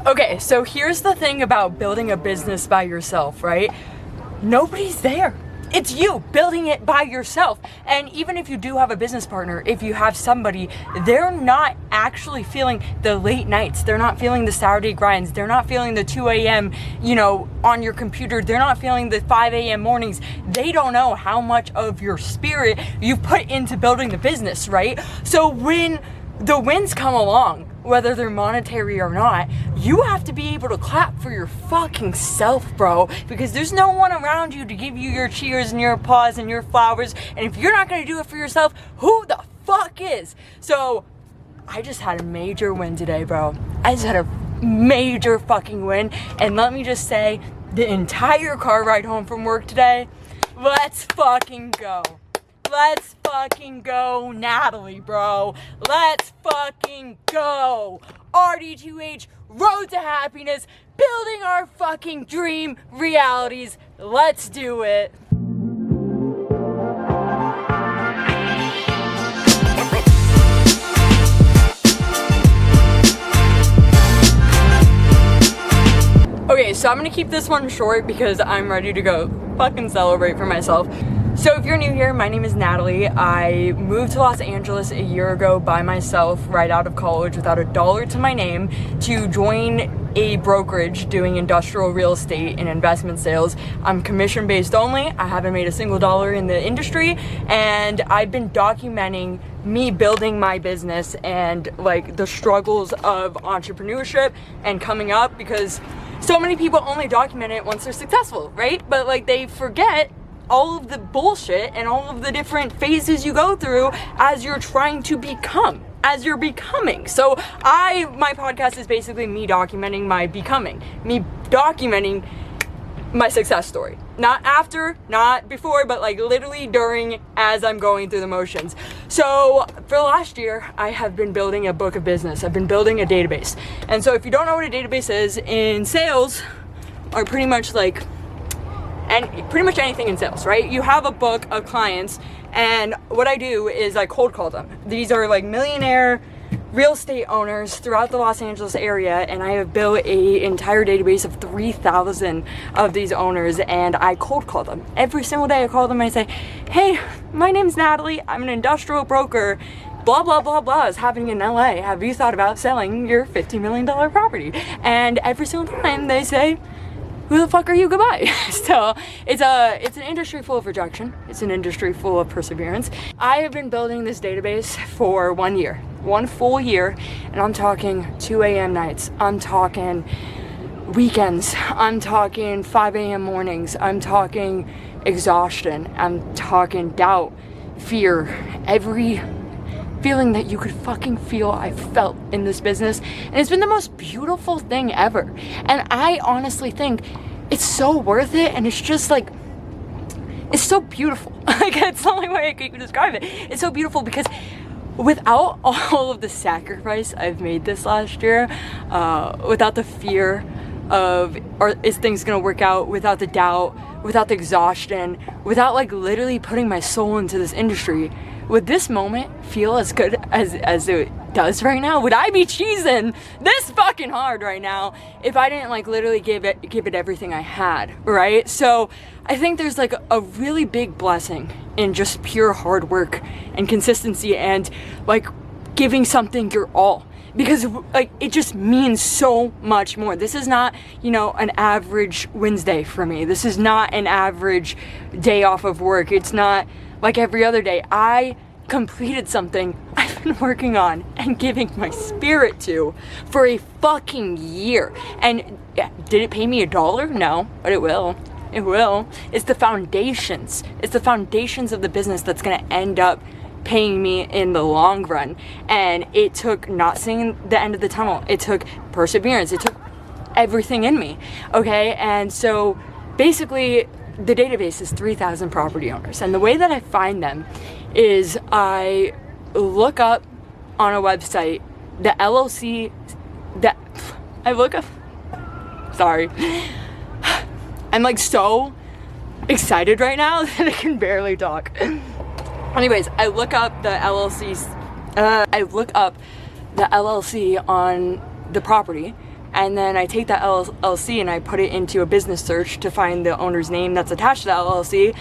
Okay, so here's the thing about building a business by yourself, right? Nobody's there. It's you building it by yourself. And even if you do have a business partner, if you have somebody, they're not actually feeling the late nights. They're not feeling the Saturday grinds. They're not feeling the 2 a.m., on your computer. They're not feeling the 5 a.m. mornings. They don't know how much of your spirit you put into building the business, right? So when the wins come along, whether they're monetary or not, you have to be able to clap for your fucking self, bro, because there's no one around you to give you your cheers and your applause and your flowers. And if you're not going to do it for yourself, who the fuck is? So I just had a major win today, bro. I just had a major fucking win. And let me just say, the entire car ride home from work today, let's fucking go. Let's fucking go, Natalie, bro. Let's fucking go. RD2H, road to happiness, building our fucking dream realities. Let's do it. Okay, so I'm gonna keep this one short because I'm ready to go fucking celebrate for myself. So if you're new here, my name is Natalie. I moved to Los Angeles a year ago by myself right out of college without a dollar to my name to join a brokerage doing industrial real estate and investment sales. I'm commission based only. I haven't made a single dollar in the industry, and I've been documenting me building my business and like the struggles of entrepreneurship and coming up, because so many people only document it once they're successful, right? But like they forget all of the bullshit and all of the different phases you go through as you're trying to become, as you're becoming. So my podcast is basically me documenting my becoming, me documenting my success story. Not after, not before, but like literally during, as I'm going through the motions. So for the last year, I have been building a book of business. I've been building a database. And so if you don't know what a database is, in sales, are pretty much like, and pretty much anything in sales, right? You have a book of clients, and what I do is I cold call them. These are like millionaire real estate owners throughout the Los Angeles area, and I have built an entire database of 3,000 of these owners, and I cold call them. Every single day I call them and I say, hey, my name's Natalie, I'm an industrial broker, blah, blah, blah, blah is happening in LA. Have you thought about selling your $50 million property? And every single time they say, who the fuck are you? Goodbye. So it's an industry full of rejection. It's an industry full of perseverance. I have been building this database for 1 year, 1 full year, and I'm talking 2 a.m. nights. I'm talking weekends. I'm talking 5 a.m. mornings. I'm talking exhaustion. I'm talking doubt, fear, every feeling that you could fucking feel I felt in this business, and it's been the most beautiful thing ever. And I honestly think it's so worth it, and it's just like, it's so beautiful. Like, it's the only way I can describe it. It's so beautiful because without all of the sacrifice I've made this last year, without the fear of, or is things gonna work out, without the doubt, without the exhaustion, without like literally putting my soul into this industry, would this moment feel as good as it does right now? Would I be cheesing this fucking hard right now if I didn't like literally give it everything I had, right? So I think there's like a really big blessing in just pure hard work and consistency and like giving something your all, because like it just means so much more. This is not, an average Wednesday for me. This is not an average day off of work. It's not like every other day. I completed something I've been working on and giving my spirit to for a fucking year. And did it pay me $1? No, but it will. It will. It's the foundations. It's the foundations of the business that's going to end up paying me in the long run. And it took not seeing the end of the tunnel. It took perseverance. It took everything in me. Okay. And so basically the database is 3,000 property owners. And the way that I find them is I look up on a website the LLC that I look up. Sorry. I'm like so excited right now that I can barely talk. Anyways, I look up the LLC on the property and then I take that LLC and I put it into a business search to find the owner's name that's attached to the LLC.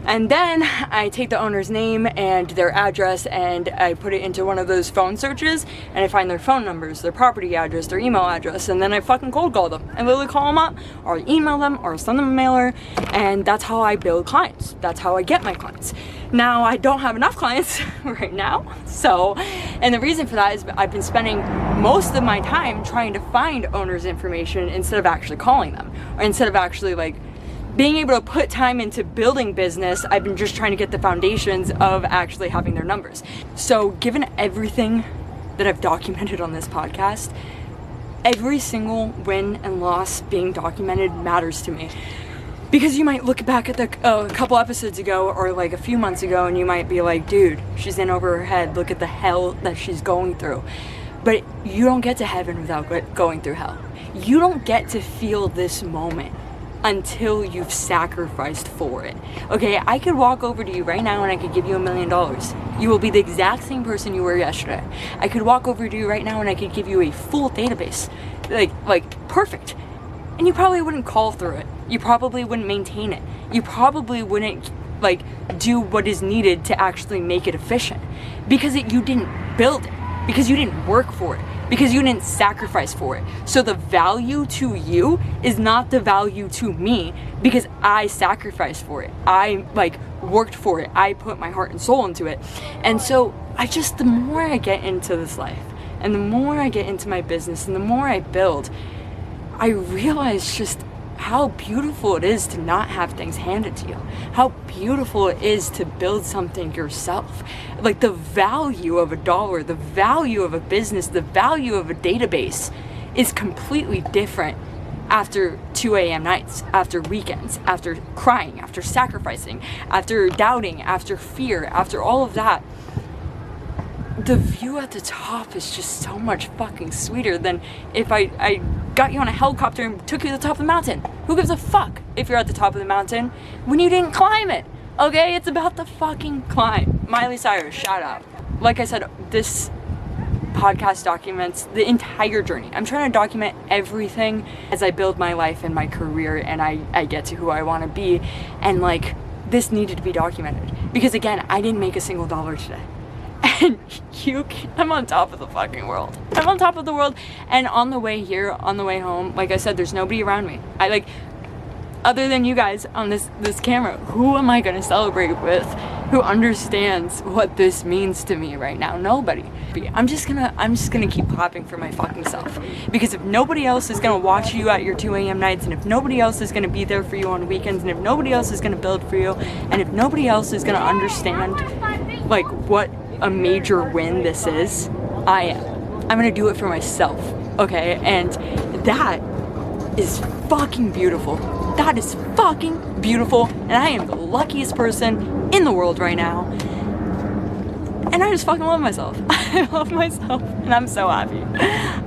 And then I take the owner's name and their address and I put it into one of those phone searches, and I find their phone numbers, their property address, their email address, and then I fucking cold call them. I literally call them up, or email them, or send them a mailer, and that's how I build clients. That's how I get my clients. Now, I don't have enough clients right now, and the reason for that is I've been spending most of my time trying to find owners' information instead of actually calling them, or instead of actually being able to put time into building business. I've been just trying to get the foundations of actually having their numbers. So given everything that I've documented on this podcast, every single win and loss being documented matters to me. Because you might look back at a couple episodes ago or a few months ago and you might be like, dude, she's in over her head. Look at the hell that she's going through. But you don't get to heaven without going through hell. You don't get to feel this moment until you've sacrificed for it. Okay, I could walk over to you right now and I could give you $1 million. You will be the exact same person you were yesterday. I could walk over to you right now and I could give you a full database, like perfect. And you probably wouldn't call through it. You probably wouldn't maintain it. You probably wouldn't do what is needed to actually make it efficient, because you didn't build it, because you didn't work for it, because you didn't sacrifice for it. So the value to you is not the value to me, because I sacrificed for it. I worked for it. I put my heart and soul into it. And so the more I get into this life, and the more I get into my business, and the more I build, I realize just how beautiful it is to not have things handed to you. How beautiful it is to build something yourself. The value of $1, the value of a business, the value of a database is completely different after 2 a.m. nights, after weekends, after crying, after sacrificing, after doubting, after fear, after all of that. The view at the top is just so much fucking sweeter than if I got you on a helicopter and took you to the top of the mountain. Who gives a fuck if you're at the top of the mountain when you didn't climb it? Okay, it's about the fucking climb. Miley Cyrus, shout out. Like I said, this podcast documents the entire journey. I'm trying to document everything as I build my life and my career and I get to who I want to be. And this needed to be documented. Because again, I didn't make a single dollar today. And I'm on top of the fucking world. I'm on top of the world. And on the way here, on the way home, like I said, there's nobody around me. Other than you guys on this camera, who am I gonna celebrate with who understands what this means to me right now? Nobody. I'm just gonna keep clapping for my fucking self. Because if nobody else is gonna watch you at your 2 a.m. nights, and if nobody else is gonna be there for you on weekends, and if nobody else is gonna build for you, and if nobody else is gonna understand what a major win this is, I am. I'm gonna do it for myself, okay? And that is fucking beautiful. That is fucking beautiful, and I am the luckiest person in the world right now. And I just fucking love myself. I love myself, and I'm so happy.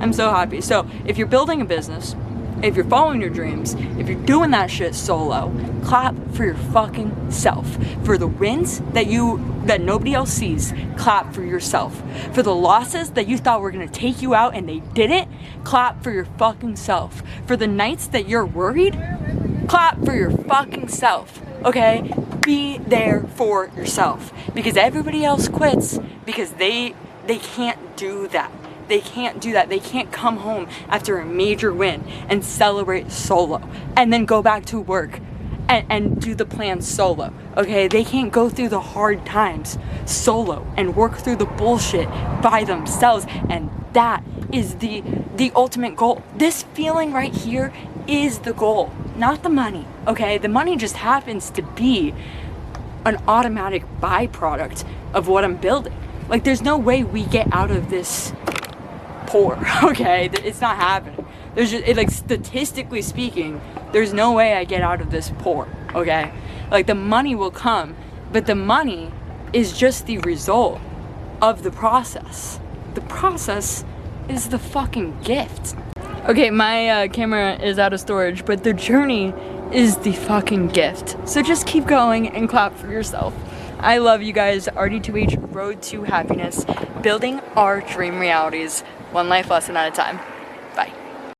I'm so happy. So if you're building a business, if you're following your dreams, if you're doing that shit solo, clap for your fucking self. For the wins that nobody else sees, clap for yourself. For the losses that you thought were gonna take you out and they didn't, clap for your fucking self. For the nights that you're worried, clap for your fucking self, okay? Be there for yourself. Because everybody else quits because they can't do that. They can't do that. They can't come home after a major win and celebrate solo and then go back to work and do the plan solo, okay? They can't go through the hard times solo and work through the bullshit by themselves, and that is the ultimate goal. This feeling right here is the goal, not the money, okay? The money just happens to be an automatic byproduct of what I'm building. There's no way we get out of this poor, okay? It's not happening. There's just, statistically speaking, there's no way I get out of this poor, okay? The money will come, but the money is just the result of the process. The process is the fucking gift. Okay, my camera is out of storage, but the journey is the fucking gift. So just keep going and clap for yourself. I love you guys. RD2H, Road to Happiness, building our dream realities, one life lesson at a time.